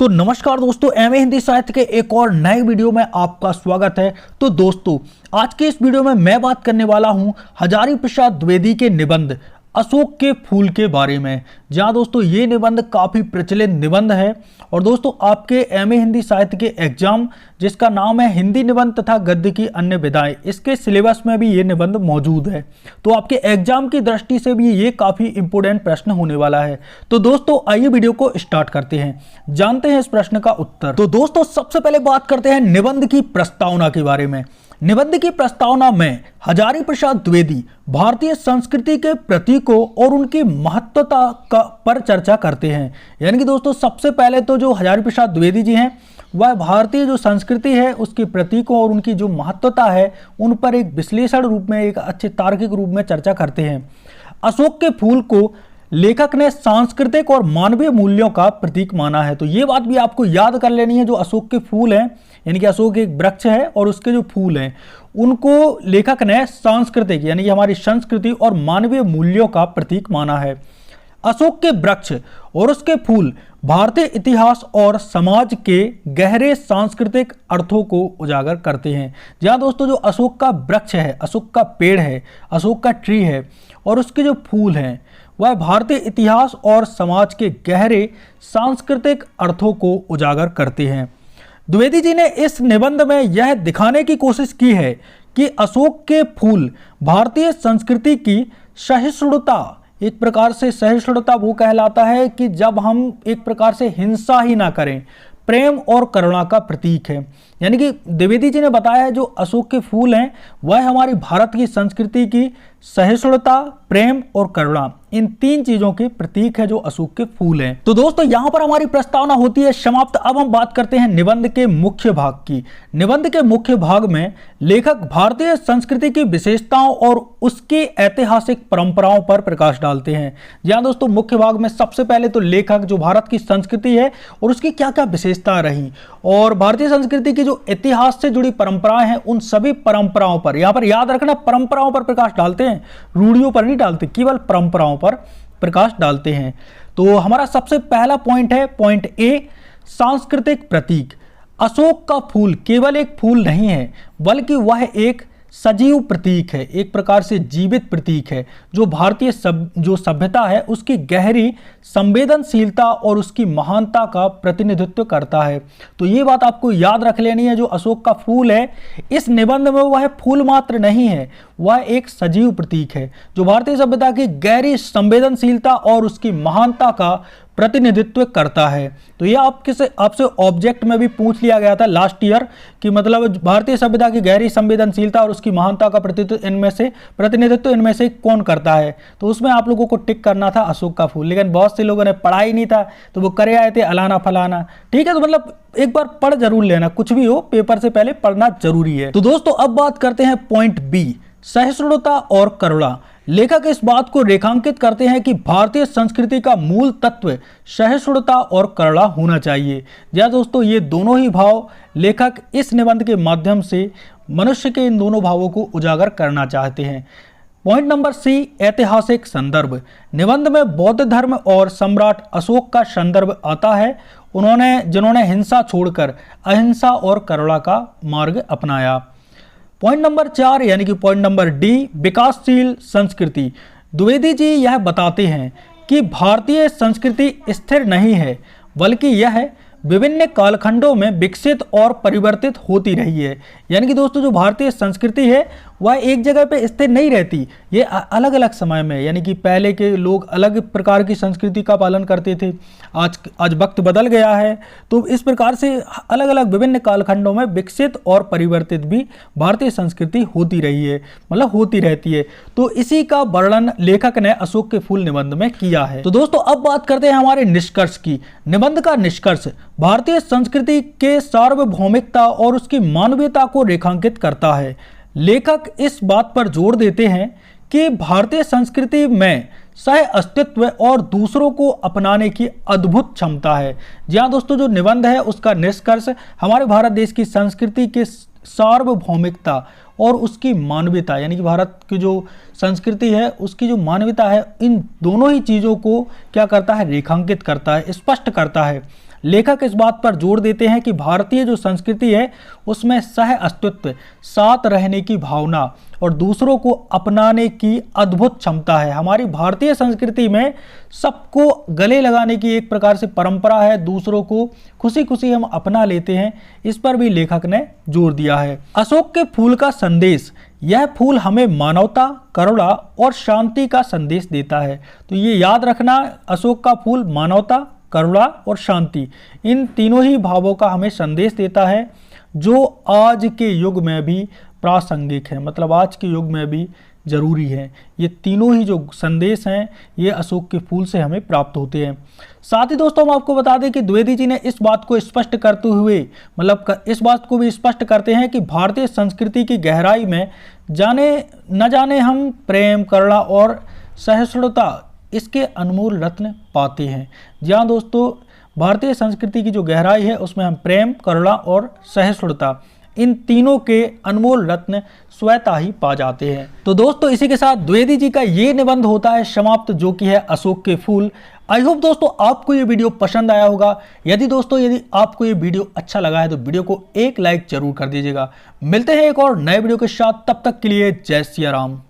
तो नमस्कार दोस्तों, एमए हिंदी साहित्य के एक और नए वीडियो में आपका स्वागत है। तो दोस्तों, आज के इस वीडियो में मैं बात करने वाला हूं हजारी प्रसाद द्विवेदी के निबंध अशोक के फूल के बारे में। जहां दोस्तों ये निबंध काफ़ी प्रचलित निबंध है और दोस्तों आपके एमए हिंदी साहित्य के एग्जाम जिसका नाम है हिंदी निबंध तथा गद्य की अन्य विधाएं, इसके सिलेबस में भी ये निबंध मौजूद है। तो आपके एग्जाम की दृष्टि से भी ये काफ़ी इंपोर्टेंट प्रश्न होने वाला है। तो दोस्तों आइए वीडियो को स्टार्ट करते हैं, जानते हैं इस प्रश्न का उत्तर। तो दोस्तों सबसे पहले बात करते हैं निबंध की प्रस्तावना के बारे में। निबंध की प्रस्तावना में हजारी प्रसाद द्विवेदी भारतीय संस्कृति के प्रतीकों और उनकी महत्वता पर चर्चा करते हैं। यानी कि दोस्तों सबसे पहले तो जो हजारी प्रसाद द्विवेदी जी हैं वह भारतीय जो संस्कृति है उसके प्रतीकों और उनकी जो महत्वता है उन पर एक विश्लेषण रूप में, एक अच्छे तार्किक रूप में चर्चा करते हैं। अशोक के फूल को लेखक ने सांस्कृतिक और मानवीय मूल्यों का प्रतीक माना है। तो ये बात भी आपको याद कर लेनी है। जो अशोक के फूल हैं, यानी कि अशोक एक वृक्ष है और उसके जो फूल हैं उनको लेखक ने सांस्कृतिक यानी कि हमारी संस्कृति और मानवीय मूल्यों का प्रतीक माना है। अशोक के वृक्ष और उसके फूल भारतीय इतिहास और समाज के गहरे सांस्कृतिक अर्थों को उजागर करते हैं। जहाँ दोस्तों जो अशोक का वृक्ष है, अशोक का पेड़ है, अशोक का ट्री है और उसके जो फूल हैं वह भारतीय इतिहास और समाज के गहरे सांस्कृतिक अर्थों को उजागर करते हैं। द्विवेदी जी ने इस निबंध में यह दिखाने की कोशिश की है कि अशोक के फूल भारतीय संस्कृति की सहिष्णुता, एक प्रकार से सहिष्णुता वो कहलाता है कि जब हम एक प्रकार से हिंसा ही ना करें, प्रेम और करुणा का प्रतीक है। यानी कि द्विवेदी जी ने बताया है जो अशोक के फूल हैं वह हमारी भारत की संस्कृति की सहिष्णुता, प्रेम और करुणा, इन तीन चीजों के प्रतीक है जो अशोक के फूल हैं। तो दोस्तों यहां पर हमारी प्रस्तावना होती है समाप्त। अब हम बात करते हैं निबंध के मुख्य भाग की। निबंध के मुख्य भाग में लेखक भारतीय संस्कृति की विशेषताओं और उसकी ऐतिहासिक परंपराओं पर प्रकाश डालते हैं। जहां दोस्तों मुख्य भाग में सबसे पहले तो लेखक जो भारत की संस्कृति है और उसकी क्या क्या विशेषता रही और भारतीय संस्कृति की जो इतिहास से जुड़ी परंपराएं हैं उन सभी परंपराओं पर, यहां पर याद रखना परंपराओं पर प्रकाश डालते हैं, रूढ़ियों पर नहीं डालते, केवल परंपराओं पर प्रकाश डालते हैं। तो हमारा सबसे पहला पॉइंट है पॉइंट ए, सांस्कृतिक प्रतीक। अशोक का फूल केवल एक फूल नहीं है बल्कि वह एक सजीव प्रतीक है, एक प्रकार से जीवित प्रतीक है जो भारतीय जो सभ्यता है उसकी गहरी संवेदनशीलता और उसकी महानता का प्रतिनिधित्व करता है। तो ये बात आपको याद रख लेनी है। जो अशोक का फूल है इस निबंध में वह फूल मात्र नहीं है, वह एक सजीव प्रतीक है जो भारतीय सभ्यता की गहरी संवेदनशीलता और उसकी महानता का प्रतिनिधित्व करता है। तो यह आपसे ऑब्जेक्ट में भी पूछ लिया गया था लास्ट ईयर कि मतलब भारतीय सभ्यता की गहरी संवेदनशीलता और उसकी महानता का प्रतिनिधित्व इनमें से कौन करता है। तो उसमें आप लोगों को टिक करना था अशोक का फूल, लेकिन बहुत से लोगों ने पढ़ा ही नहीं था तो वो करे आए थे अलाना फलाना। ठीक है, तो मतलब एक बार पढ़ जरूर लेना, कुछ भी हो पेपर से पहले पढ़ना जरूरी है। तो दोस्तों अब बात करते हैं पॉइंट बी, सहिष्णुता और करुणा। लेखक इस बात को रेखांकित करते हैं कि भारतीय संस्कृति का मूल तत्व सहिष्णुता और करुणा होना चाहिए। जहाँ दोस्तों ये दोनों ही भाव लेखक इस निबंध के माध्यम से मनुष्य के इन दोनों भावों को उजागर करना चाहते हैं। पॉइंट नंबर सी, ऐतिहासिक संदर्भ। निबंध में बौद्ध धर्म और सम्राट अशोक का संदर्भ आता है, जिन्होंने हिंसा छोड़कर अहिंसा और करुणा का मार्ग अपनाया। पॉइंट नंबर 4 यानी कि पॉइंट नंबर डी, विकासशील संस्कृति। द्विवेदी जी यह बताते हैं कि भारतीय संस्कृति स्थिर नहीं है बल्कि यह विभिन्न कालखंडों में विकसित और परिवर्तित होती रही है। यानी कि दोस्तों जो भारतीय संस्कृति है वह एक जगह पे स्थिर नहीं रहती, ये अलग अलग समय में, यानी कि पहले के लोग अलग प्रकार की संस्कृति का पालन करते थे, आज वक्त बदल गया है। तो इस प्रकार से अलग अलग विभिन्न कालखंडों में विकसित और परिवर्तित भी भारतीय संस्कृति होती रही है, मतलब होती रहती है। तो इसी का वर्णन लेखक ने अशोक के फूल निबंध में किया है। तो दोस्तों अब बात करते हैं हमारे निष्कर्ष की। निबंध का निष्कर्ष भारतीय संस्कृति के सार्वभौमिकता और उसकी मानवीयता को रेखांकित करता है। लेखक इस बात पर जोर देते हैं कि भारतीय संस्कृति में सह अस्तित्व और दूसरों को अपनाने की अद्भुत क्षमता है। जहाँ दोस्तों जो निबंध है उसका निष्कर्ष हमारे भारत देश की संस्कृति के सार्वभौमिकता और उसकी मानवीयता, यानी कि भारत की जो संस्कृति है उसकी जो मानवीयता है, इन दोनों ही चीज़ों को क्या करता है, रेखांकित करता है, स्पष्ट करता है। लेखक इस बात पर जोर देते हैं कि भारतीय जो संस्कृति है उसमें सह अस्तित्व, साथ रहने की भावना और दूसरों को अपनाने की अद्भुत क्षमता है। हमारी भारतीय संस्कृति में सबको गले लगाने की एक प्रकार से परंपरा है, दूसरों को खुशी खुशी हम अपना लेते हैं, इस पर भी लेखक ने जोर दिया है। अशोक के फूल का संदेश, यह फूल हमें मानवता, करुणा और शांति का संदेश देता है। तो ये याद रखना, अशोक का फूल मानवता, करुणा और शांति, इन तीनों ही भावों का हमें संदेश देता है, जो आज के युग में भी प्रासंगिक है, मतलब आज के युग में भी जरूरी है। ये तीनों ही जो संदेश हैं ये अशोक के फूल से हमें प्राप्त होते हैं। साथ ही दोस्तों हम आपको बता दें कि द्विवेदी जी ने इस बात को स्पष्ट करते हुए, मतलब इस बात को भी स्पष्ट करते हैं कि भारतीय संस्कृति की गहराई में न जाने हम प्रेम, करुणा और सहिष्णुता, इसके अनमोल रत्न पाते हैं। जी हाँ दोस्तों, भारतीय संस्कृति की जो गहराई है उसमें हम प्रेम, करुणा और सहिष्णुता, इन तीनों के अनमोल रत्न स्वतः ही पा जाते हैं। तो दोस्तों इसी के साथ द्विवेदी जी का ये निबंध होता है समाप्त, जो कि है अशोक के फूल। आई होप दोस्तों आपको ये वीडियो पसंद आया होगा। यदि आपको ये वीडियो अच्छा लगा है तो वीडियो को एक लाइक जरूर कर दीजिएगा। मिलते हैं एक और नए वीडियो के साथ, तब तक के लिए जय सिया राम।